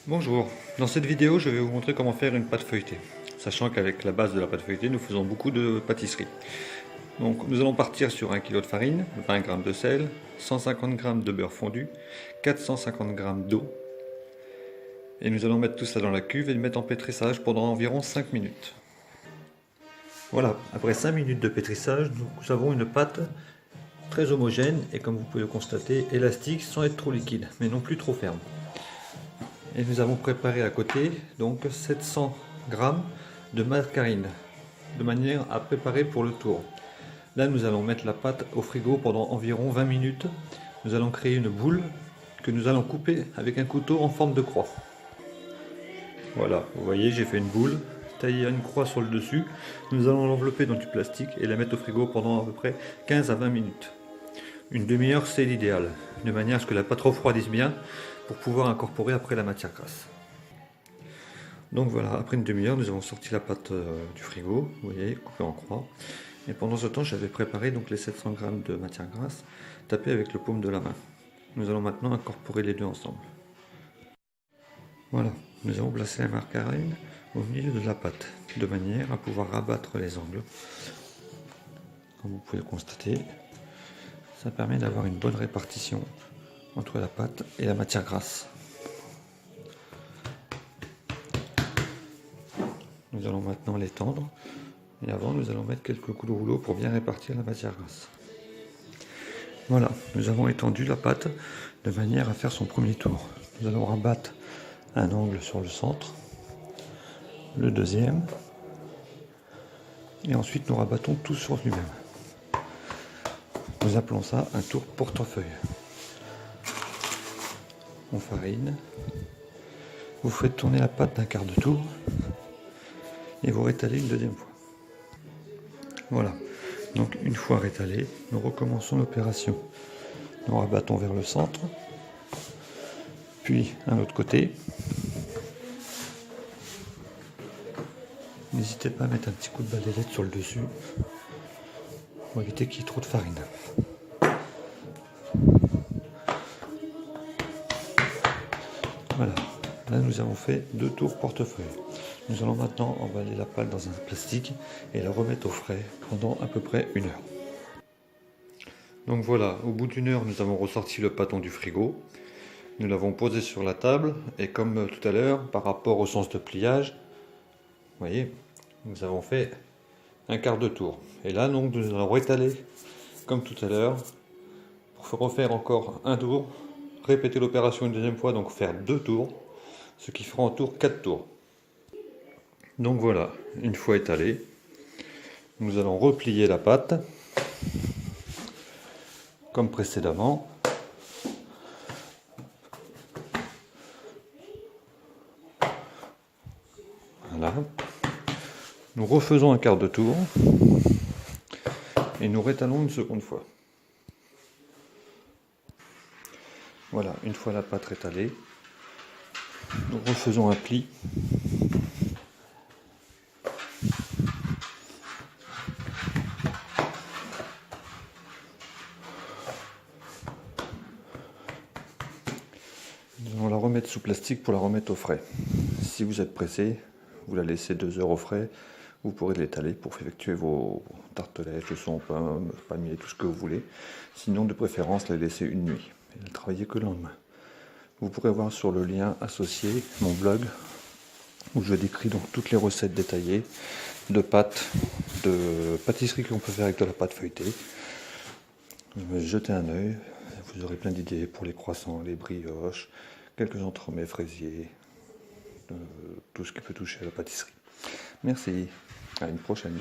Bonjour, dans cette vidéo je vais vous montrer comment faire une pâte feuilletée, sachant qu'avec la base de la pâte feuilletée nous faisons beaucoup de pâtisserie. Donc nous allons partir sur 1 kg de farine, 20 g de sel, 150 g de beurre fondu, 450 g d'eau, et nous allons mettre tout ça dans la cuve et le mettre en pétrissage pendant environ 5 minutes. Voilà, après 5 minutes de pétrissage, nous avons une pâte très homogène et comme vous pouvez le constater, élastique sans être trop liquide, mais non plus trop ferme. Et nous avons préparé à côté donc 700 g de margarine, de manière à préparer pour le tour. Là nous allons mettre la pâte au frigo pendant environ 20 minutes. Nous allons créer une boule que nous allons couper avec un couteau en forme de croix. Voilà, vous voyez j'ai fait une boule, taillée à une croix sur le dessus. Nous allons l'envelopper dans du plastique et la mettre au frigo pendant à peu près 15 à 20 minutes. Une demi-heure c'est l'idéal, de manière à ce que la pâte refroidisse bien pour pouvoir incorporer après la matière grasse. Donc voilà, après une demi-heure, nous avons sorti la pâte du frigo, vous voyez, coupée en croix. Et pendant ce temps, j'avais préparé donc les 700 g de matière grasse, tapée avec le paume de la main. Nous allons maintenant incorporer les deux ensemble. Voilà, nous avons placé la margarine au milieu de la pâte, de manière à pouvoir rabattre les angles. Comme vous pouvez le constater, ça permet d'avoir une bonne répartition entre la pâte et la matière grasse. Nous allons maintenant l'étendre et avant nous allons mettre quelques coups de rouleau pour bien répartir la matière grasse. Voilà, nous avons étendu la pâte de manière à faire son premier tour. Nous allons rabattre un angle sur le centre, le deuxième, et ensuite nous rabattons tout sur lui-même. Nous appelons ça un tour portefeuille. On farine, vous faites tourner la pâte d'un quart de tour et vous rétalez une deuxième fois. Voilà, donc une fois rétalé, nous recommençons l'opération. Nous rabattons vers le centre, puis un autre côté. N'hésitez pas à mettre un petit coup de balayette sur le dessus pour éviter qu'il y ait trop de farine. Voilà, là nous avons fait 2 tours portefeuille. Nous allons maintenant emballer la pâte dans un plastique et la remettre au frais pendant à peu près 1 heure. Donc voilà, au bout d'1 heure, nous avons ressorti le pâton du frigo. Nous l'avons posé sur la table et comme tout à l'heure, par rapport au sens de pliage, vous voyez, nous avons fait un quart de tour. Et là, donc, nous allons rétaler comme tout à l'heure pour refaire encore un tour, répéter l'opération une deuxième fois, donc faire 2 tours, ce qui fera en tour 4 tours. Donc voilà, une fois étalé, nous allons replier la pâte comme précédemment. Voilà. Nous refaisons un quart de tour et nous rétalons une seconde fois. Voilà, une fois la pâte rétalée, nous refaisons un pli. Nous allons la remettre sous plastique pour la remettre au frais. Si vous êtes pressé, vous la laissez 2 heures au frais, vous pourrez l'étaler pour effectuer vos tartelettes, chausson, pain, palmier, tout ce que vous voulez. Sinon, de préférence, la laisser une nuit et ne travailler que le lendemain. Vous pourrez voir sur le lien associé mon blog où je décris donc toutes les recettes détaillées de pâtes, de pâtisserie qu'on peut faire avec de la pâte feuilletée. Jetez un œil, vous aurez plein d'idées pour les croissants, les brioches, quelques entremets fraisiers, tout ce qui peut toucher à la pâtisserie. Merci, à une prochaine.